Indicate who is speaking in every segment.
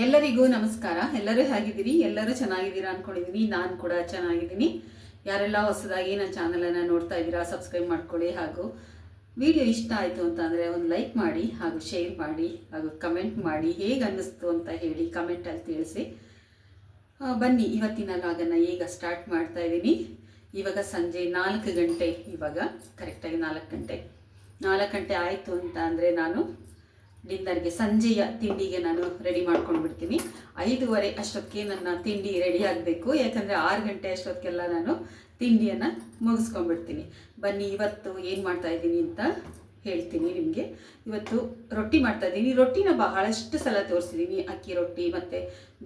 Speaker 1: ಎಲ್ಲರಿಗೂ ನಮಸ್ಕಾರ. ಎಲ್ಲರೂ ಹೇಗಿದ್ದೀರಿ? ಎಲ್ಲರೂ ಚೆನ್ನಾಗಿದ್ದೀರಾ ಅನ್ಕೊಂಡಿದ್ದೀನಿ. ನಾನು ಕೂಡ ಚೆನ್ನಾಗಿದ್ದೀನಿ. ಯಾರೆಲ್ಲ ಹೊಸದಾಗಿ ನನ್ನ ಚಾನಲನ್ನು ನೋಡ್ತಾ ಇದ್ದೀರಾ ಸಬ್ಸ್ಕ್ರೈಬ್ ಮಾಡ್ಕೊಳ್ಳಿ. ಹಾಗೂ ವಿಡಿಯೋ ಇಷ್ಟ ಆಯಿತು ಅಂತಂದರೆ ಒಂದು ಲೈಕ್ ಮಾಡಿ, ಹಾಗೂ ಶೇರ್ ಮಾಡಿ, ಹಾಗೂ ಕಮೆಂಟ್ ಮಾಡಿ. ಹೇಗೆ ಅನ್ನಿಸ್ತು ಅಂತ ಹೇಳಿ ಕಮೆಂಟಲ್ಲಿ ತಿಳಿಸಿ. ಬನ್ನಿ, ಇವತ್ತಿನ ಲಾಗನ್ನು ಈಗ ಸ್ಟಾರ್ಟ್ ಮಾಡ್ತಾ ಇದ್ದೀನಿ. ಇವಾಗ ಸಂಜೆ 4 ಗಂಟೆ, ಇವಾಗ ಕರೆಕ್ಟಾಗಿ 4 ಗಂಟೆ ಆಯಿತು ಅಂತ ಅಂದರೆ ನಾನು ಡಿನ್ನರ್ಗೆ, ಸಂಜೆಯ ತಿಂಡಿಗೆ ನಾನು ರೆಡಿ ಮಾಡ್ಕೊಂಡು ಬಿಡ್ತೀನಿ. 5:15 ಅಷ್ಟೊತ್ತಿಗೆ ನನ್ನ ತಿಂಡಿ ರೆಡಿ ಆಗಬೇಕು. ಯಾಕಂದರೆ 6 ಗಂಟೆ ಅಷ್ಟೊತ್ತಿಗೆಲ್ಲ ನಾನು ತಿಂಡಿಯನ್ನು ಮುಗಿಸ್ಕೊಂಡ್ಬಿಡ್ತೀನಿ. ಬನ್ನಿ, ಇವತ್ತು ಏನು ಮಾಡ್ತಾ ಇದ್ದೀನಿ ಅಂತ ಹೇಳ್ತೀನಿ ನಿಮಗೆ. ಇವತ್ತು ರೊಟ್ಟಿ ಮಾಡ್ತಾ ಇದ್ದೀನಿ. ರೊಟ್ಟಿನ ಬಹಳಷ್ಟು ಸಲ ತೋರಿಸಿದ್ದೀನಿ. ಅಕ್ಕಿ ರೊಟ್ಟಿ ಮತ್ತು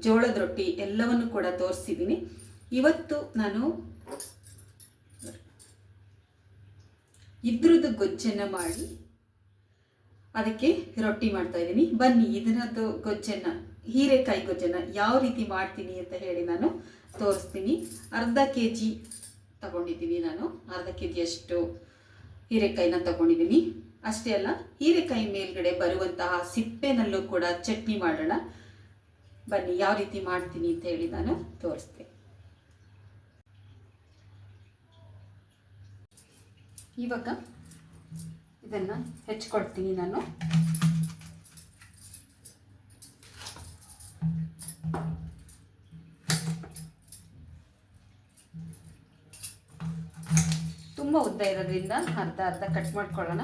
Speaker 1: ಜೋಳದ ರೊಟ್ಟಿ ಎಲ್ಲವನ್ನು ಕೂಡ ತೋರಿಸಿದ್ದೀನಿ. ಇವತ್ತು ನಾನು ಇದ್ರದ್ದು ಗೊಜ್ಜನ್ನು ಮಾಡಿ ಅದಕ್ಕೆ ರೊಟ್ಟಿ ಮಾಡ್ತಾ ಇದ್ದೀನಿ. ಬನ್ನಿ, ಇದನ್ನದ್ದು ಗೊಜ್ಜನ್ನು, ಹೀರೆಕಾಯಿ ಗೊಜ್ಜನ್ನು ಯಾವ ರೀತಿ ಮಾಡ್ತೀನಿ ಅಂತ ಹೇಳಿ ನಾನು ತೋರಿಸ್ತೀನಿ. ಅರ್ಧ kg ತಗೊಂಡಿದ್ದೀನಿ ನಾನು. ಅರ್ಧ kg ಅಷ್ಟು ಹೀರೆಕಾಯಿನ ತಗೊಂಡಿದ್ದೀನಿ. ಅಷ್ಟೇ ಅಲ್ಲ, ಹೀರೆಕಾಯಿ ಮೇಲ್ಗಡೆ ಬರುವಂತಹ ಸಿಪ್ಪೆನಲ್ಲೂ ಕೂಡ ಚಟ್ನಿ ಮಾಡೋಣ. ಬನ್ನಿ, ಯಾವ ರೀತಿ ಮಾಡ್ತೀನಿ ಅಂತ ಹೇಳಿ ನಾನು ತೋರಿಸ್ತೀನಿ. ಇವಾಗ ಇದನ್ನು ಹೆಚ್ಚಿಕೊಳ್ತೀನಿ ನಾನು. ತುಂಬ ಉದ್ದ ಇರೋದ್ರಿಂದ ಅರ್ಧ ಕಟ್ ಮಾಡ್ಕೊಳ್ಳೋಣ.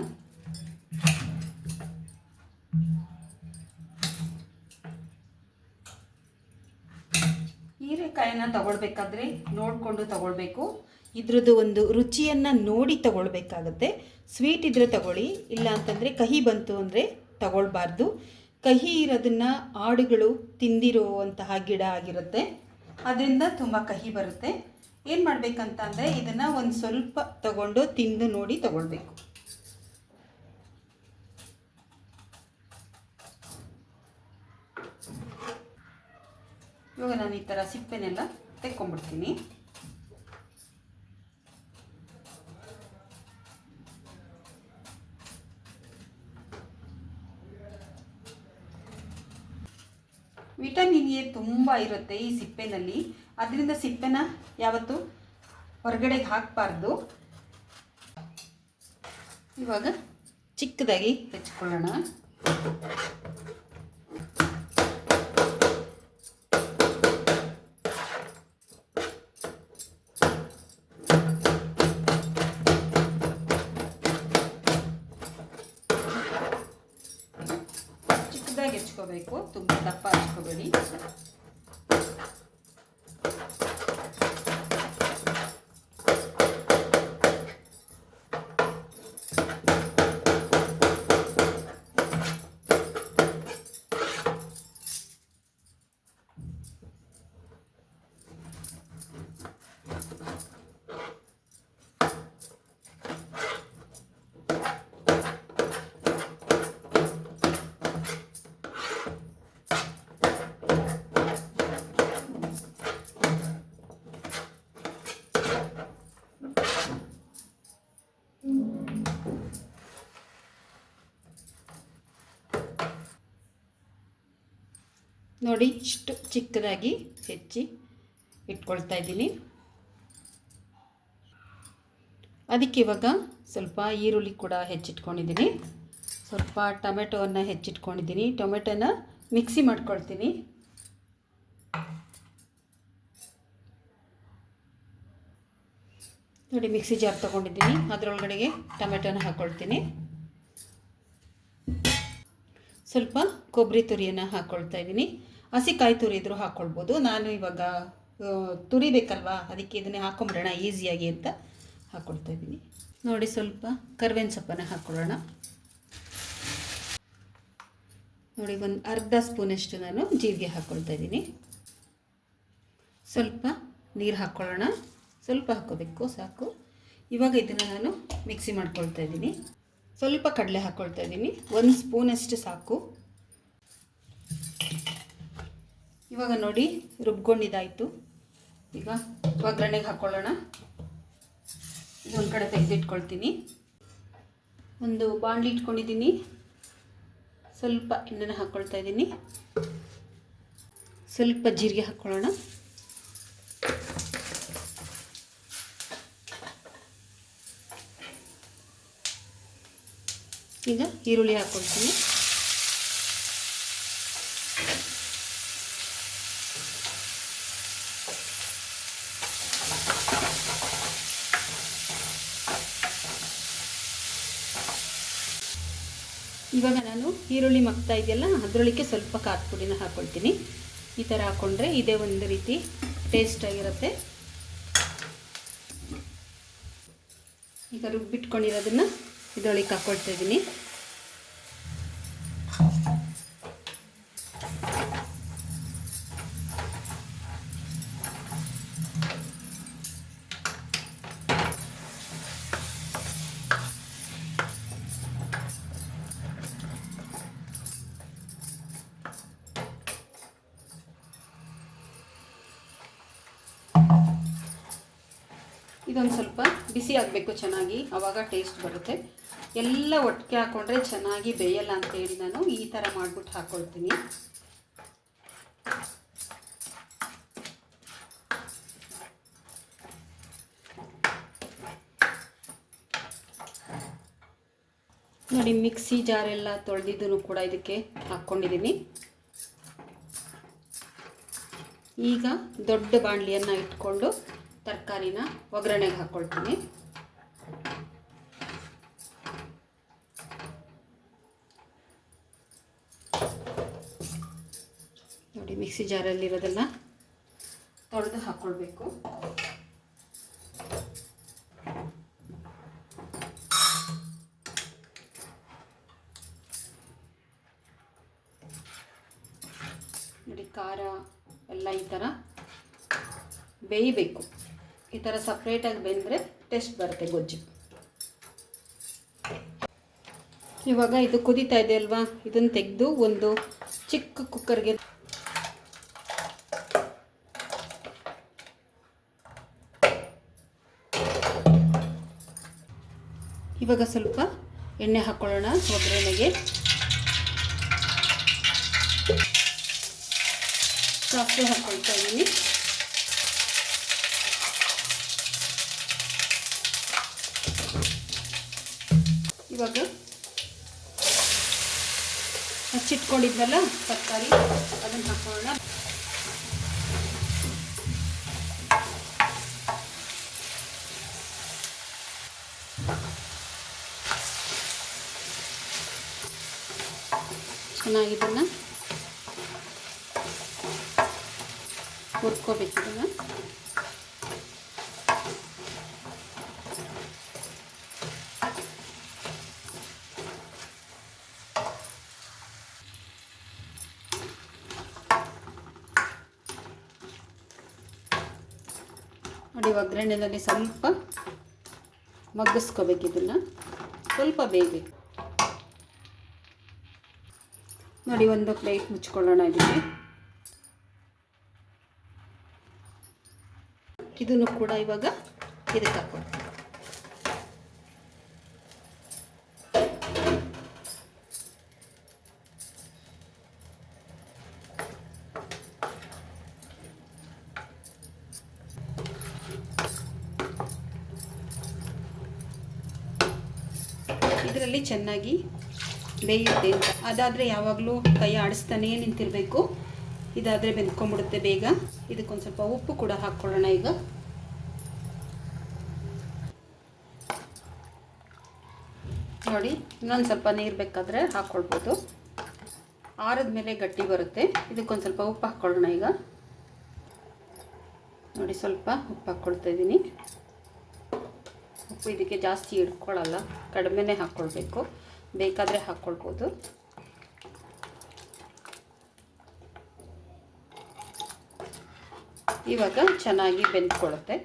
Speaker 1: ಹೀರೆಕಾಯಿನ ತಗೊಳ್ಬೇಕಾದ್ರೆ ನೋಡಿಕೊಂಡು ತಗೊಳ್ಬೇಕು. ಇದ್ರದ್ದು ಒಂದು ರುಚಿಯನ್ನು ನೋಡಿ ತಗೊಳ್ಬೇಕಾಗತ್ತೆ. ಸ್ವೀಟ್ ಇದ್ರೆ ತಗೊಳ್ಳಿ, ಇಲ್ಲ ಅಂತಂದರೆ ಕಹಿ ಬಂತು ಅಂದರೆ ತಗೊಳ್ಬಾರ್ದು. ಕಹಿ ಇರೋದನ್ನು ಆಡುಗಳು ತಿಂದಿರುವಂತಹ ಗಿಡ ಆಗಿರುತ್ತೆ, ಅದರಿಂದ ತುಂಬ ಕಹಿ ಬರುತ್ತೆ. ಏನು ಮಾಡಬೇಕಂತ ಅಂದರೆ ಇದನ್ನು ಒಂದು ಸ್ವಲ್ಪ ತಗೊಂಡು ತಿಂದು ನೋಡಿ ತಗೊಳ್ಬೇಕು. ಇವಾಗ ನಾನು ಈ ಥರ ಸಿಪ್ಪೆನೆಲ್ಲ ತೆಕ್ಕೊಂಡ್ಬಿಡ್ತೀನಿ. ವಿಟಮಿನ್ ಎ ತುಂಬ ಇರುತ್ತೆ ಈ ಸಿಪ್ಪೆನಲ್ಲಿ. ಅದರಿಂದ ಸಿಪ್ಪೆನ ಯಾವತ್ತೂ ಹೊರಗಡೆಗೆ ಹಾಕಬಾರ್ದು. ಇವಾಗ ಚಿಕ್ಕದಾಗಿ ಹೆಚ್ಚಿಕೊಳ್ಳೋಣ. ಚಿಕ್ಕದಾಗಿ ಹೆಚ್ಕೋಬೇಕು, ತುಂಬ ದಪ್ಪ ಹಚ್ಕೋಬೇಡಿ. ನೋಡಿ, ಇಷ್ಟು ಚಿಕ್ಕದಾಗಿ ಹೆಚ್ಚಿ ಇಟ್ಕೊಳ್ತಾ ಇದ್ದೀನಿ. ಅದಕ್ಕೆ ಇವಾಗ ಸ್ವಲ್ಪ ಈರುಳ್ಳಿ ಕೂಡ ಹೆಚ್ಚಿಟ್ಕೊಂಡಿದ್ದೀನಿ. ಸ್ವಲ್ಪ ಟೊಮೆಟೊವನ್ನು ಹೆಚ್ಚಿಟ್ಕೊಂಡಿದ್ದೀನಿ. ಟೊಮೆಟೊನ ಮಿಕ್ಸಿ ಮಾಡ್ಕೊಳ್ತೀನಿ. ನೋಡಿ, ಮಿಕ್ಸಿ ಜಾರ್ ತೊಗೊಂಡಿದ್ದೀನಿ. ಅದರೊಳಗಡೆಗೆ ಟೊಮೆಟೊನ ಹಾಕ್ಕೊಳ್ತೀನಿ. ಸ್ವಲ್ಪ ಕೊಬ್ಬರಿ ತುರಿಯನ್ನು ಹಾಕ್ಕೊಳ್ತಾ ಇದ್ದೀನಿ. ಹಸಿ ಕಾಯಿ ತುರಿ ಇದ್ರೂ ಹಾಕ್ಕೊಳ್ಬೋದು. ನಾನು ಇವಾಗ ತುರಿಬೇಕಲ್ವಾ, ಅದಕ್ಕೆ ಇದನ್ನೇ ಹಾಕ್ಕೊಂಬಿಡೋಣ ಈಸಿಯಾಗಿ ಅಂತ ಹಾಕ್ಕೊಳ್ತಾ ಇದ್ದೀನಿ. ನೋಡಿ, ಸ್ವಲ್ಪ ಕರ್ಬೇವಿನ ಸೊಪ್ಪನ್ನು ಹಾಕ್ಕೊಳ್ಳೋಣ. ನೋಡಿ, ಒಂದು ಅರ್ಧ ಸ್ಪೂನಷ್ಟು ನಾನು ಜೀರಿಗೆ ಹಾಕ್ಕೊಳ್ತಾ ಇದ್ದೀನಿ. ಸ್ವಲ್ಪ ನೀರು ಹಾಕ್ಕೊಳ್ಳೋಣ. ಸ್ವಲ್ಪ ಹಾಕ್ಕೋಬೇಕು, ಸಾಕು. ಇವಾಗ ಇದನ್ನು ನಾನು ಮಿಕ್ಸಿ ಮಾಡ್ಕೊಳ್ತಾ ಇದ್ದೀನಿ. ಸ್ವಲ್ಪ ಕಡಲೆ ಹಾಕ್ಕೊಳ್ತಾ ಇದ್ದೀನಿ, 1 ಸ್ಪೂನಷ್ಟು ಸಾಕು. ಇವಾಗ ನೋಡಿ, ರುಬ್ಕೊಂಡಿದ್ದಾಯಿತು. ಈಗ ಒಗ್ಗರಣೆಗೆ ಹಾಕ್ಕೊಳ್ಳೋಣ. ಇದೊಂದು ಕಡೆ ತೆಗೆದಿಟ್ಕೊಳ್ತೀನಿ. ಒಂದು ಬಾಣಲಿ ಇಟ್ಕೊಂಡಿದ್ದೀನಿ. ಸ್ವಲ್ಪ ಎಣ್ಣೆನ ಹಾಕ್ಕೊಳ್ತಾ ಇದ್ದೀನಿ. ಸ್ವಲ್ಪ ಜೀರಿಗೆ ಹಾಕ್ಕೊಳ್ಳೋಣ. ಈಗ ಈರುಳ್ಳಿ ಹಾಕ್ಕೊಳ್ತೀನಿ. ಇವಾಗ ನಾನು ಈರುಳ್ಳಿ ಮಗ್ತಾ ಇದೆಯಲ್ಲ ಅದರೊಳಗೆ ಸ್ವಲ್ಪ ಖಾರದ ಪುಡಿನ ಹಾಕ್ಕೊಳ್ತೀನಿ. ಈ ಥರ ಹಾಕ್ಕೊಂಡ್ರೆ ಇದೇ ಒಂದು ರೀತಿ ಟೇಸ್ಟಾಗಿರುತ್ತೆ. ಈಗ ರುಬ್ಬಿಟ್ಕೊಂಡಿರೋದನ್ನು ಇದರೊಳಗೆ ಹಾಕ್ಕೊಳ್ತಾ ಇದ್ದೀನಿ. ಇದೊಂದು ಸ್ವಲ್ಪ ಬಿಸಿ ಆಗಬೇಕು ಚೆನ್ನಾಗಿ, ಆವಾಗ ಟೇಸ್ಟ್ ಬರುತ್ತೆ. ಎಲ್ಲ ಒಟ್ಟಿಗೆ ಹಾಕ್ಕೊಂಡ್ರೆ ಚೆನ್ನಾಗಿ ಬೇಯಲ್ಲ ಅಂತೇಳಿ ನಾನು ಈ ಥರ ಮಾಡಿಬಿಟ್ಟು ಹಾಕ್ಕೊಳ್ತೀನಿ. ನೋಡಿ ಮಿಕ್ಸಿ ಜಾರೆಲ್ಲ ತೊಳೆದಿದ್ದೂ ಕೂಡ ಇದಕ್ಕೆ ಹಾಕ್ಕೊಂಡಿದ್ದೀನಿ. ಈಗ ದೊಡ್ಡ ಬಾಣಲಿಯನ್ನು ಇಟ್ಕೊಂಡು ತರಕಾರಿನ ಒಗ್ಗರಣೆಗೆ ಹಾಕ್ಕೊಳ್ತೀನಿ. ನೋಡಿ ಮಿಕ್ಸಿ ಜಾರಲ್ಲಿರೋದೆಲ್ಲ ತೊಳೆದು ಹಾಕ್ಕೊಳ್ಬೇಕು. ನೋಡಿ ಖಾರ ಎಲ್ಲ ಈ ಥರ ಬೇಯಬೇಕು. ಈ ಥರ ಸಪ್ರೇಟಾಗಿ ಬೆಂದರೆ ಟೇಸ್ಟ್ ಬರುತ್ತೆ ಗೊಜ್ಜು. ಇವಾಗ ಇದು ಕುದೀತಾ ಇದೆ ಅಲ್ವಾ, ಇದನ್ನು ತೆಗೆದು ಒಂದು ಚಿಕ್ಕ ಕುಕ್ಕರ್ಗೆ ಇವಾಗ ಸ್ವಲ್ಪ ಎಣ್ಣೆ ಹಾಕ್ಕೊಳ್ಳೋಣ. ಒಗ್ಗರಣೆಗೆ ಸಾಸಿವೆ ಹಾಕ್ಕೊಳ್ತಾ ಇದ್ದೀನಿ. ಇವಾಗ ಹಚ್ಚಿಟ್ಕೊಂಡಿದ್ವಲ್ಲ ತರಕಾರಿ ಅದನ್ನು ಹಾಕೋಣ. ಚೆನ್ನಾಗಿ ಇದನ್ನು ಹುರ್ಕೋಬೇಕು. ಇದನ್ನು ನೋಡಿ ಒಗ್ಗರಣೆಯಲ್ಲಿ ಸ್ವಲ್ಪ ಮಗ್ಗಿಸ್ಕೋಬೇಕು. ಇದನ್ನು ಸ್ವಲ್ಪ ಬೇಯಬೇಕು. ನೋಡಿ ಒಂದು ಪ್ಲೇಟ್ ಮುಚ್ಕೊಳ್ಳೋಣ. ಇದನ್ನು ಕೂಡ ಇವಾಗ ಇದಕ್ಕೆ ಹಾಕ್ಕೊಳ್ತೀನಿ. ಇದರಲ್ಲಿ ಚೆನ್ನಾಗಿ ಬೇಯುತ್ತೆ ಅಂತ. ಅದಾದರೆ ಯಾವಾಗಲೂ ಕೈ ಆಡಿಸ್ತಾನೇ ನಿಂತಿರಬೇಕು. ಇದಾದರೆ ಬೆಂದ್ಕೊಂಡ್ಬಿಡುತ್ತೆ ಬೇಗ. ಇದಕ್ಕೊಂದು ಸ್ವಲ್ಪ ಉಪ್ಪು ಕೂಡ ಹಾಕ್ಕೊಳ್ಳೋಣ. ಈಗ ನೋಡಿ ಇನ್ನೊಂದು ಸ್ವಲ್ಪ ನೀರು ಬೇಕಾದರೆ ಹಾಕ್ಕೊಳ್ಬೋದು. ಆರದ ಮೇಲೆ ಗಟ್ಟಿ ಬರುತ್ತೆ. ಇದಕ್ಕೊಂದು ಸ್ವಲ್ಪ ಉಪ್ಪು ಹಾಕ್ಕೊಳ್ಳೋಣ. ಈಗ ನೋಡಿ ಸ್ವಲ್ಪ ಉಪ್ಪು ಹಾಕ್ಕೊಳ್ತಾ ಇದ್ದೀನಿ. ಉಪ್ಪು ಇದಕ್ಕೆ ಜಾಸ್ತಿ ಇಟ್ಕೊಳ್ಳಲ್ಲ, ಕಡಿಮೆನೇ ಹಾಕ್ಕೊಳ್ಬೇಕು. ಬೇಕಾದರೆ ಹಾಕ್ಕೊಳ್ಬೋದು. ಇವಾಗ ಚೆನ್ನಾಗಿ ಬೆಂದ್ಕೊಳ್ಳುತ್ತೆ.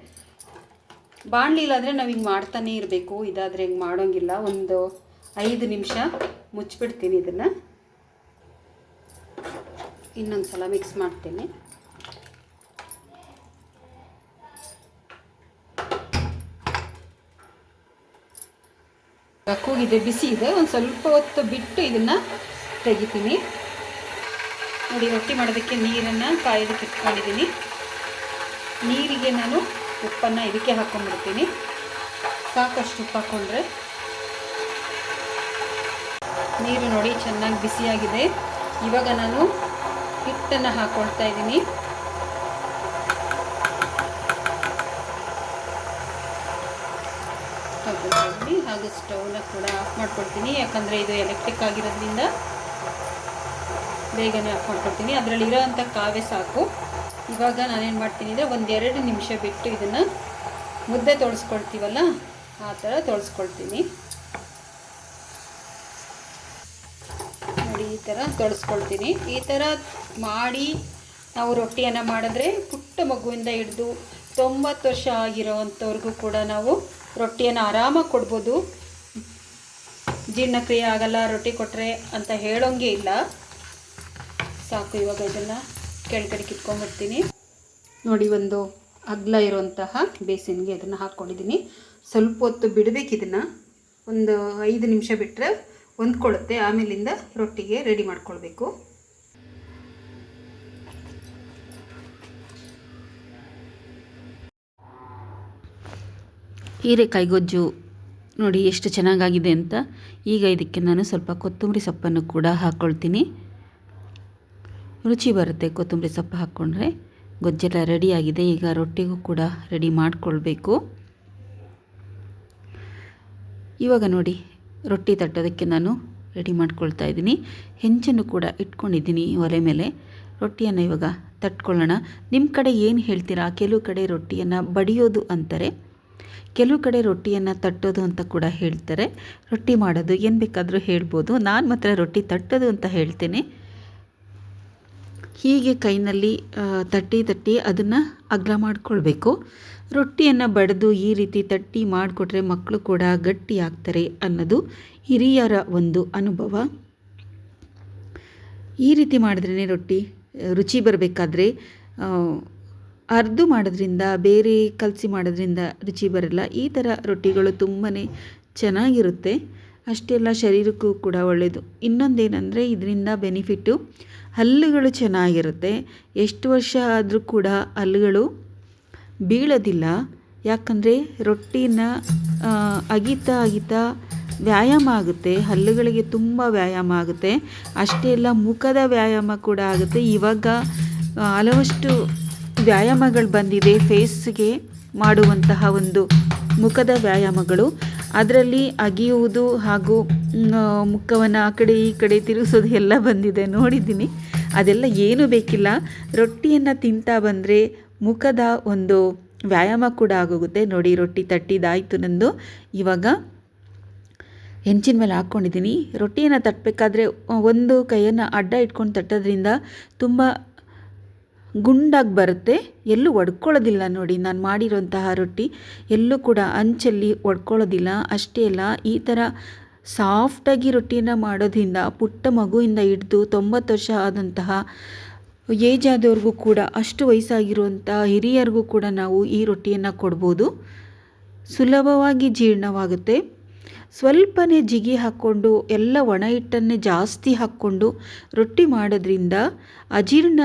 Speaker 1: ಬಾಣಲಿಲಾದರೆ ನಾವು ಹಿಂಗೆ ಮಾಡ್ತಾನೆ ಇರಬೇಕು. ಇದಾದರೆ ಹಿಂಗೆ ಮಾಡೋಂಗಿಲ್ಲ. ಒಂದು 5 ನಿಮಿಷ ಮುಚ್ಚಿಬಿಡ್ತೀನಿ. ಇದನ್ನು ಇನ್ನೊಂದು ಸಲ ಮಿಕ್ಸ್ ಮಾಡ್ತೀನಿ. ಕೂಗಿದೆ, ಬಿಸಿ ಇದೆ. ಒಂದು ಸ್ವಲ್ಪ ಹೊತ್ತು ಬಿಟ್ಟು ಇದನ್ನು ತೆಗಿತೀನಿ. ನೋಡಿ ರೊಟ್ಟಿ ಮಾಡೋದಕ್ಕೆ ನೀರನ್ನು ಕಾಯೋದಕ್ಕೆ ಇಟ್ಕೊಂಡಿದ್ದೀನಿ. ನೀರಿಗೆ ನಾನು ಉಪ್ಪನ್ನು ಇದಕ್ಕೆ ಹಾಕ್ಕೊಂಡ್ಬಿಡ್ತೀನಿ. ಸಾಕಷ್ಟು ಉಪ್ಪು ಹಾಕ್ಕೊಂಡ್ರೆ ನೀರು ನೋಡಿ ಚೆನ್ನಾಗಿ ಬಿಸಿಯಾಗಿದೆ. ಇವಾಗ ನಾನು ಹಿಟ್ಟನ್ನು ಹಾಕ್ಕೊಳ್ತಾ ಇದ್ದೀನಿ. ಹಾಗೂ ಸ್ಟವ್ನ ಕೂಡ ಆಫ್ ಮಾಡ್ಕೊಳ್ತೀನಿ, ಯಾಕಂದರೆ ಇದು ಎಲೆಕ್ಟ್ರಿಕ್ ಆಗಿರೋದ್ರಿಂದ ಬೇಗನೆ ಆಫ್ ಮಾಡ್ಕೊಳ್ತೀನಿ. ಅದರಲ್ಲಿ ಇರೋವಂಥ ಕಾವೇ ಸಾಕು. ಇವಾಗ ನಾನೇನು ಮಾಡ್ತೀನಿ ಅಂದರೆ 1-2 ನಿಮಿಷ ಬಿಟ್ಟು ಇದನ್ನು ಮುದ್ದೆ ತೊಳ್ಸ್ಕೊಳ್ತೀವಲ್ಲ ಆ ಥರ ತೊಳ್ಸ್ಕೊಳ್ತೀನಿ. ನೋಡಿ ಈ ಥರ ತೊಳ್ಸ್ಕೊಳ್ತೀನಿ. ಈ ಥರ ಮಾಡಿ ನಾವು ರೊಟ್ಟಿಯನ್ನು ಮಾಡಿದ್ರೆ ಪುಟ್ಟ ಮಗುವಿಂದ ಹಿಡಿದು 90 ವರ್ಷ ಆಗಿರೋವಂಥವ್ರಿಗೂ ಕೂಡ ನಾವು ರೊಟ್ಟಿಯನ್ನು ಆರಾಮಾಗಿ ಕೊಡ್ಬೋದು. ಜೀರ್ಣಕ್ರಿಯೆ ಆಗಲ್ಲ ರೊಟ್ಟಿ ಕೊಟ್ಟರೆ ಅಂತ ಹೇಳೋಂಗೆ ಇಲ್ಲ. ಸಾಕು. ಇವಾಗ ಇದನ್ನು ಕೆಳಗಡೆ ಕಿತ್ಕೊಂಡ್ಬಿಡ್ತೀನಿ. ನೋಡಿ ಒಂದು ಅಗಲ ಇರುವಂತಹ ಬೇಸಿನ್ಗೆ ಇದನ್ನು ಹಾಕ್ಕೊಂಡಿದ್ದೀನಿ. ಸ್ವಲ್ಪ ಹೊತ್ತು ಬಿಡಬೇಕು. ಇದನ್ನು ಒಂದು 5 ನಿಮಿಷ ಬಿಟ್ಟರೆ ಹೊಂದ್ಕೊಳ್ಳುತ್ತೆ. ಆಮೇಲಿಂದ ರೊಟ್ಟಿಗೆ ರೆಡಿ ಮಾಡ್ಕೊಳ್ಬೇಕು. ಹೀರೆಕಾಯಿ ಗೊಜ್ಜು ನೋಡಿ ಎಷ್ಟು ಚೆನ್ನಾಗಾಗಿದೆ ಅಂತ. ಈಗ ಇದಕ್ಕೆ ನಾನು ಸ್ವಲ್ಪ ಕೊತ್ತಂಬರಿ ಸೊಪ್ಪನ್ನು ಕೂಡ ಹಾಕ್ಕೊಳ್ತೀನಿ. ರುಚಿ ಬರುತ್ತೆ ಕೊತ್ತಂಬರಿ ಸೊಪ್ಪು ಹಾಕ್ಕೊಂಡ್ರೆ. ಗೊಜ್ಜೆಲ್ಲ ರೆಡಿಯಾಗಿದೆ. ಈಗ ರೊಟ್ಟಿಗೂ ಕೂಡ ರೆಡಿ ಮಾಡಿಕೊಳ್ಬೇಕು. ಇವಾಗ ನೋಡಿ ರೊಟ್ಟಿ ತಟ್ಟೋದಕ್ಕೆ ನಾನು ರೆಡಿ ಮಾಡ್ಕೊಳ್ತಾ ಇದ್ದೀನಿ. ಹೆಂಚನ್ನು ಕೂಡ ಇಟ್ಕೊಂಡಿದ್ದೀನಿ ಒಲೆ ಮೇಲೆ. ರೊಟ್ಟಿಯನ್ನು ಇವಾಗ ತಟ್ಕೊಳ್ಳೋಣ. ನಿಮ್ಮ ಕಡೆ ಏನು ಹೇಳ್ತೀರಾ? ಕೆಲವು ಕಡೆ ರೊಟ್ಟಿಯನ್ನು ಬಡಿಯೋದು ಅಂತಾರೆ, ಕೆಲವು ಕಡೆ ರೊಟ್ಟಿಯನ್ನು ತಟ್ಟೋದು ಅಂತ ಕೂಡ ಹೇಳ್ತಾರೆ. ರೊಟ್ಟಿ ಮಾಡೋದು ಏನು ಬೇಕಾದರೂ ಹೇಳ್ಬೋದು. ನಾನು ಮಾತ್ರ ರೊಟ್ಟಿ ತಟ್ಟೋದು ಅಂತ ಹೇಳ್ತೇನೆ. ಹೀಗೆ ಕೈನಲ್ಲಿ ತಟ್ಟಿ ಅದನ್ನು ಅಗಲ ಮಾಡಿಕೊಳ್ಬೇಕು. ರೊಟ್ಟಿಯನ್ನು ಬಡಿದು ಈ ರೀತಿ ತಟ್ಟಿ ಮಾಡಿಕೊಟ್ರೆ ಮಕ್ಕಳು ಕೂಡ ಗಟ್ಟಿ ಆಗ್ತಾರೆ ಅನ್ನೋದು ಹಿರಿಯರ ಒಂದು ಅನುಭವ. ಈ ರೀತಿ ಮಾಡಿದ್ರೇ ರೊಟ್ಟಿ ರುಚಿ ಬರಬೇಕಾದ್ರೆ ಅರ್ದು ಮಾಡೋದ್ರಿಂದ, ಬೇರೆ ಕಲಸಿ ಮಾಡೋದ್ರಿಂದ ರುಚಿ ಬರಲ್ಲ. ಈ ಥರ ರೊಟ್ಟಿಗಳು ತುಂಬಾ ಚೆನ್ನಾಗಿರುತ್ತೆ. ಅಷ್ಟೆಲ್ಲ ಶರೀರಕ್ಕೂ ಕೂಡ ಒಳ್ಳೆಯದು. ಇನ್ನೊಂದೇನೆಂದರೆ ಇದರಿಂದ ಬೆನಿಫಿಟ್ಟು, ಹಲ್ಲುಗಳು ಚೆನ್ನಾಗಿರುತ್ತೆ. ಎಷ್ಟು ವರ್ಷ ಆದರೂ ಕೂಡ ಹಲ್ಲುಗಳು ಬೀಳೋದಿಲ್ಲ. ಯಾಕಂದರೆ ರೊಟ್ಟಿನ ಅಗಿತಾ ವ್ಯಾಯಾಮ ಆಗುತ್ತೆ. ಹಲ್ಲುಗಳಿಗೆ ತುಂಬ ವ್ಯಾಯಾಮ ಆಗುತ್ತೆ. ಅಷ್ಟೇ ಅಲ್ಲ, ಮುಖದ ವ್ಯಾಯಾಮ ಕೂಡ ಆಗುತ್ತೆ. ಇವಾಗ ಹಲವಷ್ಟು ವ್ಯಾಯಾಮಗಳು ಬಂದಿದೆ ಫೇಸ್ಗೆ ಮಾಡುವಂತಹ ಒಂದು ಮುಖದ ವ್ಯಾಯಾಮಗಳು. ಅದರಲ್ಲಿ ಅಗಿಯುವುದು ಹಾಗೂ ಮುಖವನ್ನು ಆ ಕಡೆ ಈ ಕಡೆ ತಿರುಗಿಸೋದು ಎಲ್ಲ ಬಂದಿದೆ, ನೋಡಿದ್ದೀನಿ. ಅದೆಲ್ಲ ಏನೂ ಬೇಕಿಲ್ಲ. ರೊಟ್ಟಿಯನ್ನು ತಿಂತಾ ಬಂದರೆ ಮುಖದ ಒಂದು ವ್ಯಾಯಾಮ ಕೂಡ ಆಗೋಗುತ್ತೆ. ನೋಡಿ ರೊಟ್ಟಿ ತಟ್ಟಿದಾಯಿತು ನಂದು. ಇವಾಗ ಹೆಂಚಿನ ಮೇಲೆ ಹಾಕ್ಕೊಂಡಿದ್ದೀನಿ. ರೊಟ್ಟಿಯನ್ನು ತಟ್ಟಬೇಕಾದ್ರೆ ಒಂದು ಕೈಯನ್ನು ಅಡ್ಡ ಇಟ್ಕೊಂಡು ತಟ್ಟೋದ್ರಿಂದ ತುಂಬ ಗುಂಡಾಗಿ ಬರುತ್ತೆ, ಎಲ್ಲೂ ಒಡ್ಕೊಳ್ಳೋದಿಲ್ಲ. ನೋಡಿ ನಾನು ಮಾಡಿರೋಂತಹ ರೊಟ್ಟಿ ಎಲ್ಲೂ ಕೂಡ ಅಂಚಲ್ಲಿ ಒಡ್ಕೊಳ್ಳೋದಿಲ್ಲ. ಅಷ್ಟೇ ಅಲ್ಲ, ಈ ಥರ ಸಾಫ್ಟಾಗಿ ರೊಟ್ಟಿಯನ್ನು ಮಾಡೋದ್ರಿಂದ ಪುಟ್ಟ ಮಗುವಿಂದ ಹಿಡಿದು 90 ವರ್ಷ ಆದಂತಹ ಏಜ್ ಆದವ್ರಿಗೂ ಕೂಡ, ಅಷ್ಟು ವಯಸ್ಸಾಗಿರುವಂಥ ಹಿರಿಯರಿಗೂ ಕೂಡ ನಾವು ಈ ರೊಟ್ಟಿಯನ್ನು ಕೊಡ್ಬೋದು. ಸುಲಭವಾಗಿ ಜೀರ್ಣವಾಗುತ್ತೆ. ಸ್ವಲ್ಪನೇ ಜಿಗಿ ಹಾಕ್ಕೊಂಡು ಎಲ್ಲ ಒಣ ಹಿಟ್ಟನ್ನೇ ಜಾಸ್ತಿ ಹಾಕ್ಕೊಂಡು ರೊಟ್ಟಿ ಮಾಡೋದ್ರಿಂದ ಅಜೀರ್ಣ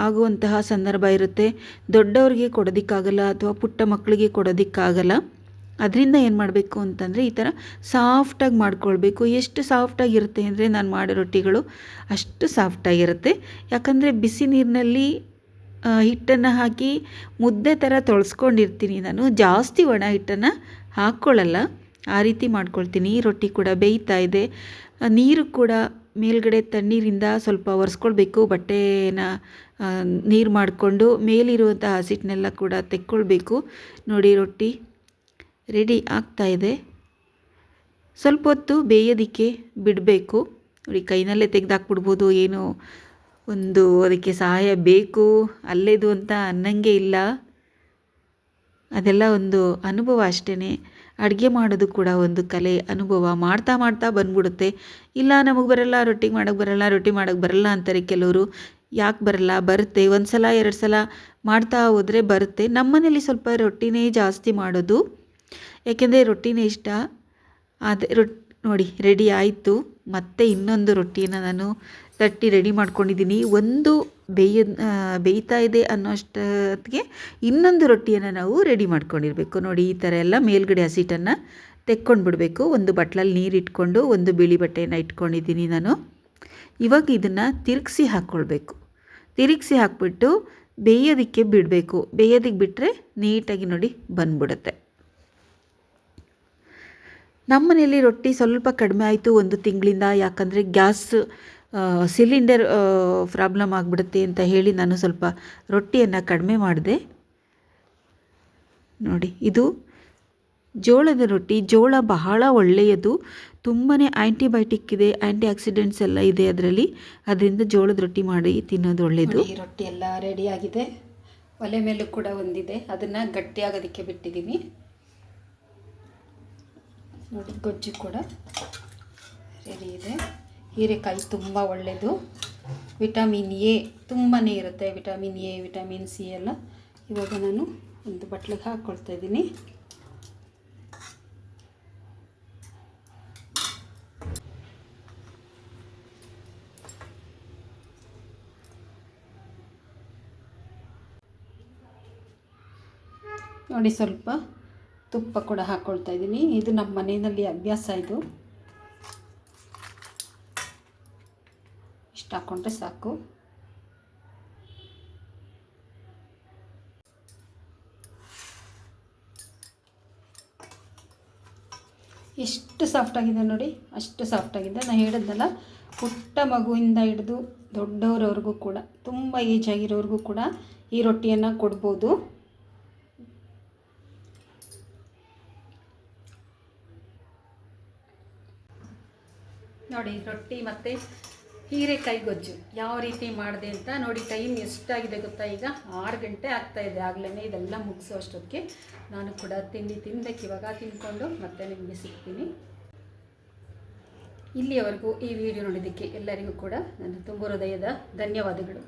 Speaker 1: ಆಗುವಂತಹ ಸಂದರ್ಭ ಇರುತ್ತೆ. ದೊಡ್ಡವ್ರಿಗೆ ಕೊಡೋದಕ್ಕಾಗಲ್ಲ ಅಥವಾ ಪುಟ್ಟ ಮಕ್ಕಳಿಗೆ ಕೊಡೋದಕ್ಕಾಗಲ್ಲ. ಅದರಿಂದ ಏನು ಮಾಡಬೇಕು ಅಂತಂದರೆ ಈ ಥರ ಸಾಫ್ಟಾಗಿ ಮಾಡ್ಕೊಳ್ಬೇಕು. ಎಷ್ಟು ಸಾಫ್ಟಾಗಿರುತ್ತೆ ಅಂದರೆ ನಾನು ಮಾಡೋ ರೊಟ್ಟಿಗಳು ಅಷ್ಟು ಸಾಫ್ಟಾಗಿರುತ್ತೆ. ಯಾಕಂದರೆ ಬಿಸಿ ನೀರಿನಲ್ಲಿ ಹಿಟ್ಟನ್ನು ಹಾಕಿ ಮುದ್ದೆ ಥರ ತೊಳ್ಸ್ಕೊಂಡಿರ್ತೀನಿ ನಾನು. ಜಾಸ್ತಿ ಒಣ ಹಿಟ್ಟನ್ನು ಹಾಕ್ಕೊಳ್ಳಲ್ಲ, ಆ ರೀತಿ ಮಾಡ್ಕೊಳ್ತೀನಿ. ರೊಟ್ಟಿ ಕೂಡ ಬೇಯ್ತಾ ಇದೆ. ನೀರು ಕೂಡ ಮೇಲ್ಗಡೆ ತಣ್ಣೀರಿಂದ ಸ್ವಲ್ಪ ಒರೆಸ್ಕೊಳ್ಬೇಕು. ಬಟ್ಟೆನ ನೀರು ಮಾಡಿಕೊಂಡು ಮೇಲಿರುವಂಥ ಹಸಿಟ್ಟನ್ನೆಲ್ಲ ಕೂಡ ತೆಕ್ಕೊಳ್ಬೇಕು. ನೋಡಿ ರೊಟ್ಟಿ ರೆಡಿ ಆಗ್ತಾಯಿದೆ. ಸ್ವಲ್ಪ ಹೊತ್ತು ಬೇಯೋದಕ್ಕೆ ಬಿಡಬೇಕು. ನೋಡಿ ಕೈನಲ್ಲೇ ತೆಗೆದಾಕ್ಬಿಡ್ಬೋದು, ಏನೋ ಒಂದು ಅದಕ್ಕೆ ಸಹಾಯ ಬೇಕು ಅಲ್ಲೇದು ಅಂತ ಅನ್ನಂಗೆ ಇಲ್ಲ. ಅದೆಲ್ಲ ಒಂದು ಅನುಭವ ಅಷ್ಟೇ. ಅಡುಗೆ ಮಾಡೋದು ಕೂಡ ಒಂದು ಕಲೆ, ಅನುಭವ. ಮಾಡ್ತಾ ಬಂದ್ಬಿಡುತ್ತೆ. ಇಲ್ಲ ನಮಗೆ ಬರಲ್ಲ, ರೊಟ್ಟಿ ಮಾಡೋಕ್ಕೆ ಬರಲ್ಲ ಅಂತಾರೆ ಕೆಲವರು. ಯಾಕೆ ಬರಲ್ಲ? ಬರುತ್ತೆ. 1 ಸಲ 2 ಸಲ ಮಾಡ್ತಾ ಹೋದರೆ ಬರುತ್ತೆ. ನಮ್ಮನೇಲಿ ಸ್ವಲ್ಪ ರೊಟ್ಟಿನೇ ಜಾಸ್ತಿ ಮಾಡೋದು, ಯಾಕೆಂದರೆ ರೊಟ್ಟಿನೇ ಇಷ್ಟ. ಅದೇ ನೋಡಿ ರೆಡಿ ಆಯಿತು. ಮತ್ತೆ ಇನ್ನೊಂದು ರೊಟ್ಟಿಯನ್ನು ನಾನು
Speaker 2: ತಟ್ಟಿ ರೆಡಿ ಮಾಡ್ಕೊಂಡಿದ್ದೀನಿ. ಒಂದು ಬೇಯ್ತಾ ಇದೆ ಅನ್ನೋಷ್ಟೊತ್ತಿಗೆ ಇನ್ನೊಂದು ರೊಟ್ಟಿಯನ್ನು ನಾವು ರೆಡಿ ಮಾಡ್ಕೊಂಡಿರಬೇಕು. ನೋಡಿ ಈ ಥರ ಎಲ್ಲ ಮೇಲ್ಗಡೆ ಹಸಿಟ್ಟನ್ನು ತೆಕ್ಕೊಂಡು ಬಿಡಬೇಕು. ಒಂದು ಬಟ್ಲಲ್ಲಿ ನೀರು ಇಟ್ಕೊಂಡು ಒಂದು ಬಿಳಿ ಬಟ್ಟೆಯನ್ನು ಇಟ್ಕೊಂಡಿದ್ದೀನಿ ನಾನು. ಇವಾಗ ಇದನ್ನು ತಿರುಗಿಸಿ ಹಾಕ್ಕೊಳ್ಬೇಕು. ತಿರುಗಿಸಿ ಹಾಕ್ಬಿಟ್ಟು ಬೇಯೋದಕ್ಕೆ ಬಿಡಬೇಕು. ಬೇಯೋದಕ್ಕೆ ಬಿಟ್ಟರೆ ನೀಟಾಗಿ ನೋಡಿ ಬಂದ್ಬಿಡುತ್ತೆ. ನಮ್ಮ ಮನೆಯಲ್ಲಿ ರೊಟ್ಟಿ ಸ್ವಲ್ಪ ಕಡಿಮೆ ಆಯಿತು ಒಂದು ತಿಂಗಳಿಂದ. ಯಾಕಂದರೆ ಗ್ಯಾಸ್ ಸಿಲಿಂಡರ್ ಪ್ರಾಬ್ಲಮ್ ಆಗಿಬಿಡುತ್ತೆ ಅಂತ ಹೇಳಿ ನಾನು ಸ್ವಲ್ಪ ರೊಟ್ಟಿಯನ್ನು ಕಡಿಮೆ ಮಾಡಿದೆ. ನೋಡಿ ಇದು ಜೋಳದ ರೊಟ್ಟಿ. ಜೋಳ ಬಹಳ ಒಳ್ಳೆಯದು, ತುಂಬಾ ಆ್ಯಂಟಿಬಯೋಟಿಕ್ ಇದೆ, ಆ್ಯಂಟಿ ಆಕ್ಸಿಡೆಂಟ್ಸ್ ಎಲ್ಲ ಇದೆ ಅದರಲ್ಲಿ. ಅದರಿಂದ ಜೋಳದ ರೊಟ್ಟಿ ಮಾಡಿ ತಿನ್ನೋದು ಒಳ್ಳೆಯದು.
Speaker 1: ಈ ರೊಟ್ಟಿ ಎಲ್ಲ ರೆಡಿಯಾಗಿದೆ. ಒಲೆ ಮೇಲೂ ಕೂಡ ಒಂದಿದೆ, ಅದನ್ನು ಗಟ್ಟಿಯಾಗೋದಕ್ಕೆ ಬಿಟ್ಟಿದ್ದೀನಿ. ನೋಡಿ ಗೊಜ್ಜು ಕೂಡ ರೆಡಿ ಇದೆ. ಹೀರೆಕಾಯಿ ತುಂಬ ಒಳ್ಳೆಯದು, ವಿಟಮಿನ್ ಎ ತುಂಬಾ ಇರುತ್ತೆ. ವಿಟಮಿನ್ ಎ, ವಿಟಮಿನ್ ಸಿ ಎಲ್ಲ. ಇವಾಗ ನಾನು ಒಂದು ಬಟ್ಲಿಗೆ ಹಾಕ್ಕೊಳ್ತಾ ಇದ್ದೀನಿ. ನೋಡಿ ಸ್ವಲ್ಪ ತುಪ್ಪ ಕೂಡ ಹಾಕ್ಕೊಳ್ತಾ ಇದ್ದೀನಿ. ಇದು ನಮ್ಮ ಮನೆಯಲ್ಲಿ ಅಭ್ಯಾಸ. ಇದು ಇಷ್ಟು ಹಾಕ್ಕೊಂಡ್ರೆ ಸಾಕು. ಎಷ್ಟು ಸಾಫ್ಟಾಗಿದೆ ನೋಡಿ, ಅಷ್ಟು ಸಾಫ್ಟಾಗಿದೆ. ನಾನು ಹೇಳಿದ್ನಲ್ಲ, ಪುಟ್ಟ ಮಗುವಿಂದ ಹಿಡಿದು ದೊಡ್ಡವರವ್ರಿಗೂ ಕೂಡ, ತುಂಬ ಏಜ್ ಆಗಿರೋರಿಗೂ ಕೂಡ ಈ ರೊಟ್ಟಿಯನ್ನು ಕೊಡ್ಬೋದು. ನೋಡಿ ರೊಟ್ಟಿ ಮತ್ತು ಹೀರೆಕಾಯಿ ಗೊಜ್ಜು ಯಾವ ರೀತಿ ಮಾಡಿದೆ ಅಂತ ನೋಡಿ. ಟೈಮ್ ಎಷ್ಟಾಗಿದೆ ಗೊತ್ತಾ? ಈಗ 6 ಗಂಟೆ ಆಗ್ತಾಯಿದೆ. ಆಗಲೇ ಇದೆಲ್ಲ ಮುಗಿಸೋ ಅಷ್ಟೊತ್ತಿಗೆ ನಾನು ಕೂಡ ತಿಂಡಿ ತಿನ್ನಬೇಕು. ಇವಾಗ ತಿಂದ್ಕೊಂಡು ಮತ್ತೆ ನಿಮಗೆ ಸಿಗ್ತೀನಿ. ಇಲ್ಲಿಯವರೆಗೂ ಈ ವಿಡಿಯೋ ನೋಡಿದ್ದಕ್ಕೆ ಎಲ್ಲರಿಗೂ ಕೂಡ ನನ್ನ ತುಂಬ ಹೃದಯದ ಧನ್ಯವಾದಗಳು.